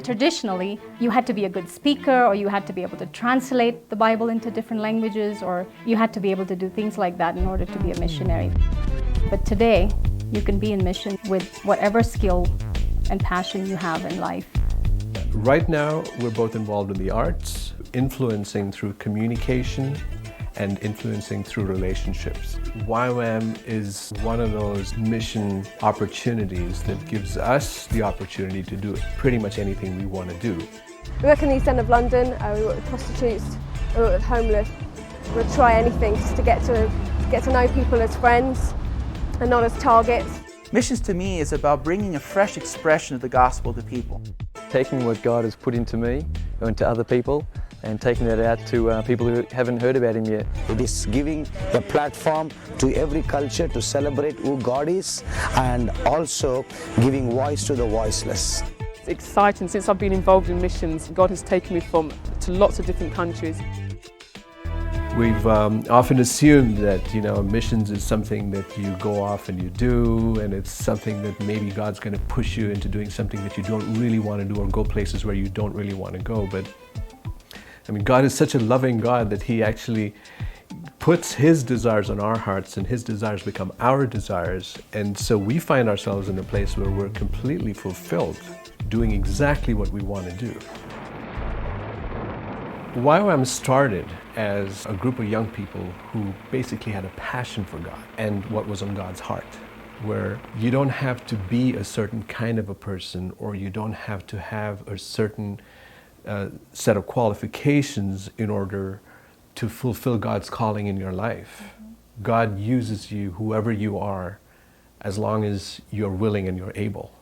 Traditionally, you had to be a good speaker, or you had to be able to translate the Bible into different languages, or you had to be able to do things like that in order to be a missionary. But today, you can be in mission with whatever skill and passion you have in life. Right now, we're both involved in the arts, influencing through communication and influencing through relationships. YWAM is one of those mission opportunities that gives us the opportunity to do pretty much anything we want to do. We work in the East End of London, we work with prostitutes, we work with homeless. We'll try anything just to get to know people as friends and not as targets. Missions to me is about bringing a fresh expression of the gospel to people. Taking what God has put into me and to other people, and taking that out to people who haven't heard about Him yet. It is giving the platform to every culture to celebrate who God is, and also giving voice to the voiceless. It's exciting. Since I've been involved in missions, God has taken me to lots of different countries. We've often assumed that, missions is something that you go off and you do, and it's something that maybe God's going to push you into doing something that you don't really want to do, or go places where you don't really want to go. But God is such a loving God that He actually puts His desires on our hearts, and His desires become our desires. And so we find ourselves in a place where we're completely fulfilled, doing exactly what we want to do. YWAM started as a group of young people who basically had a passion for God and what was on God's heart, where you don't have to be a certain kind of a person, or you don't have to have a certain set of qualifications in order to fulfill God's calling in your life. God uses you, whoever you are, as long as you're willing and you're able.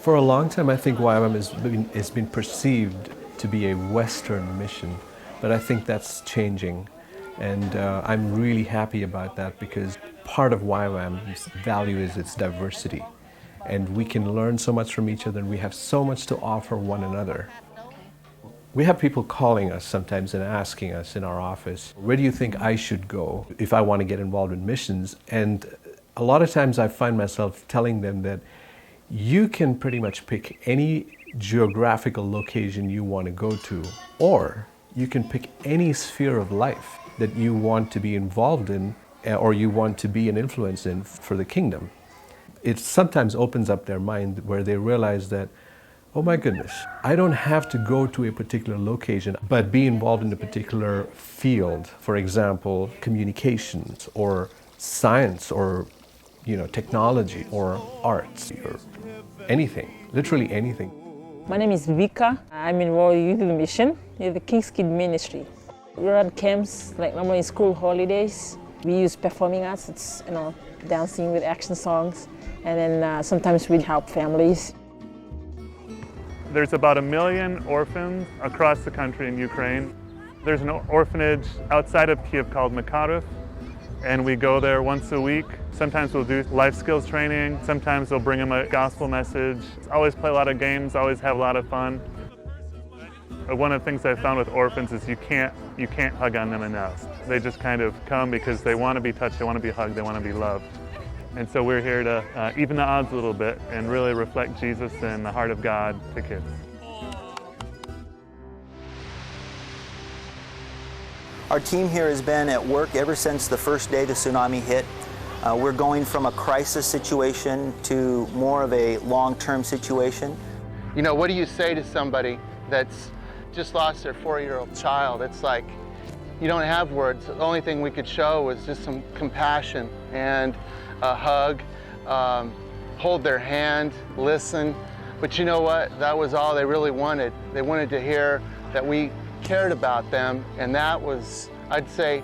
For a long time, I think YWAM has been perceived to be a Western mission, but I think that's changing, and I'm really happy about that, because part of YWAM's value is its diversity, and we can learn so much from each other, and we have so much to offer one another. We have people calling us sometimes and asking us in our office, where do you think I should go if I want to get involved in missions? And a lot of times I find myself telling them that you can pretty much pick any geographical location you want to go to, or you can pick any sphere of life that you want to be involved in, or you want to be an influence in for the kingdom. It sometimes opens up their mind where they realize that, oh my goodness, I don't have to go to a particular location, but be involved in a particular field. For example, communications, or science, or technology, or arts, or anything, literally anything. My name is Vika. I'm involved in Youth Mission in the King's Kid Ministry. We run camps, like normally school holidays. We use performing arts, it's dancing with action songs, and then sometimes we help families. There's about 1 million orphans across the country in Ukraine. There's an orphanage outside of Kiev called Makarov, and we go there once a week. Sometimes we'll do life skills training, sometimes we'll bring them a gospel message. Always play a lot of games, always have a lot of fun. One of the things I found with orphans is you can't hug on them enough. They just kind of come because they want to be touched, they want to be hugged, they want to be loved. And so we're here to even the odds a little bit and really reflect Jesus and the heart of God to kids. Our team here has been at work ever since the first day the tsunami hit. We're going from a crisis situation to more of a long-term situation. What do you say to somebody that's just lost their 4-year-old child? It's like, you don't have words. The only thing we could show was just some compassion and a hug, hold their hand, listen. But you know what? That was all they really wanted. They wanted to hear that we cared about them, and that was, I'd say,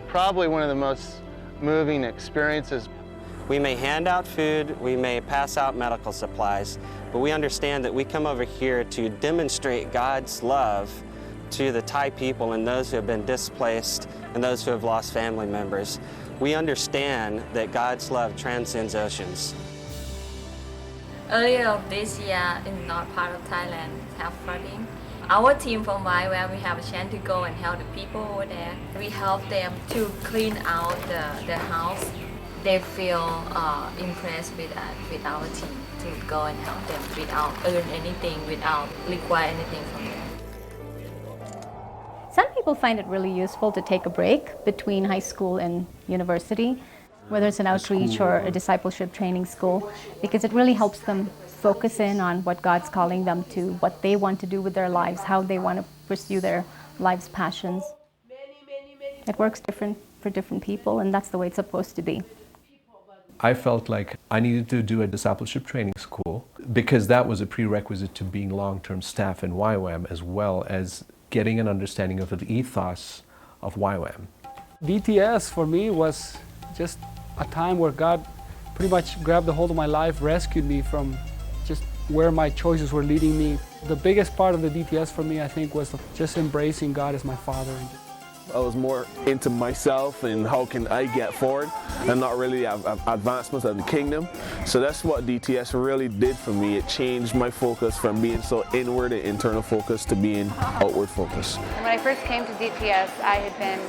probably one of the most moving experiences. We may hand out food, we may pass out medical supplies, but we understand that we come over here to demonstrate God's love to the Thai people and those who have been displaced and those who have lost family members. We understand that God's love transcends oceans. Earlier this year in north part of Thailand have flooding. Our team from YWAM, we have a chance to go and help the people over there. We help them to clean out their house. they feel impressed with our team to go and help them without earn anything, without require anything from them. Some people find it really useful to take a break between high school and university, whether it's an outreach or a discipleship training school, because it really helps them focus in on what God's calling them to, what they want to do with their lives, how they want to pursue their life's passions. It works different for different people, and that's the way it's supposed to be. I felt like I needed to do a discipleship training school because that was a prerequisite to being long-term staff in YWAM, as well as getting an understanding of the ethos of YWAM. DTS for me was just a time where God pretty much grabbed the hold of my life, rescued me from just where my choices were leading me. The biggest part of the DTS for me, I think, was just embracing God as my Father. I was more into myself and how can I get forward and not really advancements of the kingdom. So that's what DTS really did for me. It changed my focus from being so inward and internal focused to being outward focused. When I first came to DTS, I had been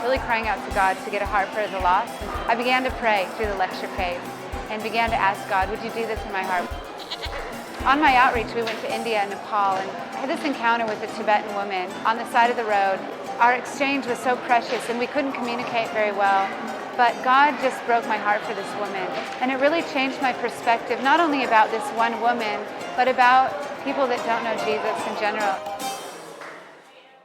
really crying out to God to get a heart for the lost. I began to pray through the lecture phase and began to ask God, would you do this in my heart? On my outreach, we went to India and Nepal, and I had this encounter with a Tibetan woman on the side of the road. Our exchange was so precious, and we couldn't communicate very well, but God just broke my heart for this woman. And it really changed my perspective, not only about this one woman, but about people that don't know Jesus in general.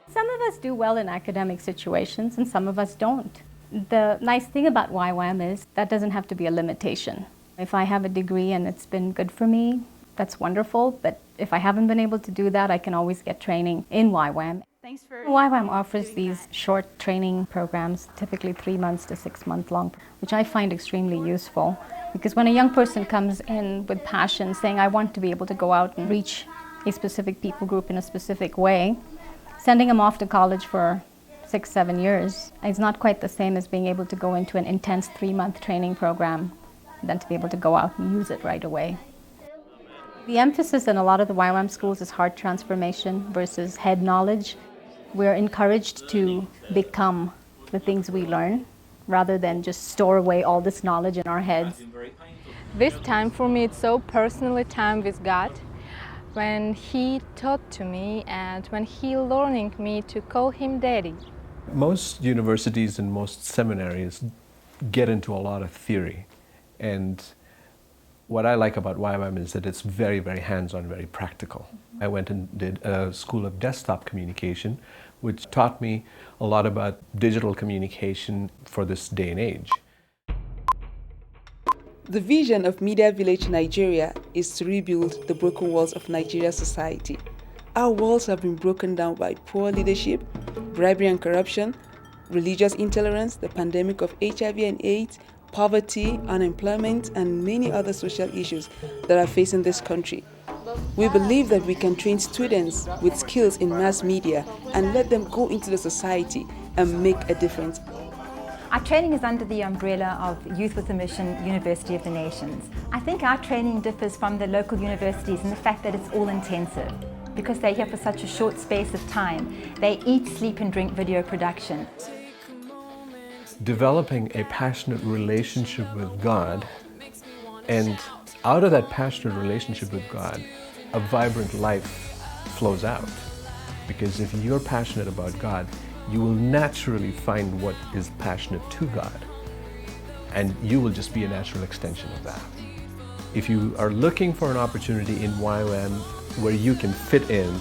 Some of us do well in academic situations, and some of us don't. The nice thing about YWAM is that doesn't have to be a limitation. If I have a degree and it's been good for me, that's wonderful, but if I haven't been able to do that, I can always get training in YWAM. YWAM offers these short training programs, typically 3 months to 6 months long, which I find extremely useful, because when a young person comes in with passion saying, I want to be able to go out and reach a specific people group in a specific way, sending them off to college for 6-7 years is not quite the same as being able to go into an intense 3-month training program, than to be able to go out and use it right away. The emphasis in a lot of the YWAM schools is heart transformation versus head knowledge. We're encouraged to become the things we learn rather than just store away all this knowledge in our heads. This time for me, it's so personally time with God. When He taught to me and when He learning me to call Him Daddy. Most universities and most seminaries get into a lot of theory, and what I like about YWAM is that it's very, very hands-on, very practical. I went and did a school of desktop communication, which taught me a lot about digital communication for this day and age. The vision of Media Village Nigeria is to rebuild the broken walls of Nigeria's society. Our walls have been broken down by poor leadership, bribery and corruption, religious intolerance, the pandemic of HIV and AIDS, poverty, unemployment, and many other social issues that are facing this country. We believe that we can train students with skills in mass media and let them go into the society and make a difference. Our training is under the umbrella of Youth with a Mission, University of the Nations. I think our training differs from the local universities in the fact that it's all intensive. Because they're here for such a short space of time, they eat, sleep, and drink video production. Developing a passionate relationship with God, and out of that passionate relationship with God, a vibrant life flows out. Because if you're passionate about God, you will naturally find what is passionate to God, and you will just be a natural extension of that. If you are looking for an opportunity in YWAM where you can fit in,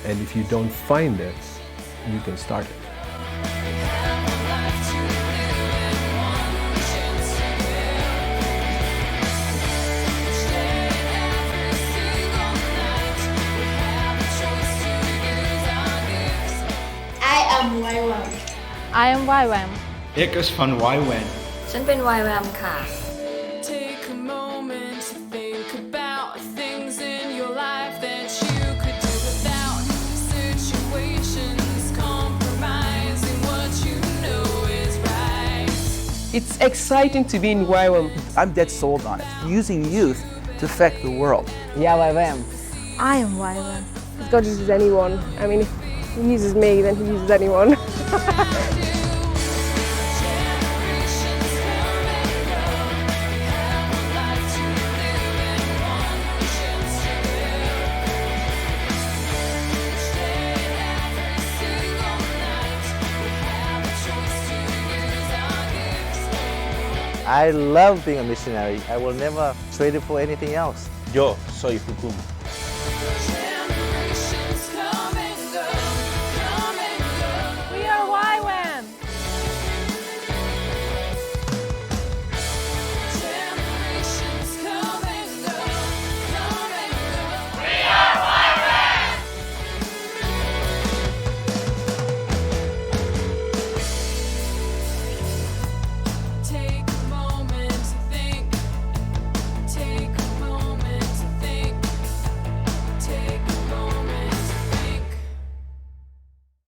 and if you don't find it, you can start it. I am YWAM. เอกis van YWAM. ฉันเป็น YWAM ค่ะ Take a moment to think about things in your life that you could do without. Situations compromising what you know is right. It's exciting to be in YWAM. I'm dead sold on it. Using youth to affect the world. YWAM. I am YWAM. If God uses anyone, I mean, if He uses me, then He uses anyone. I love being a missionary. I will never trade it for anything else. Yo soy Fukum.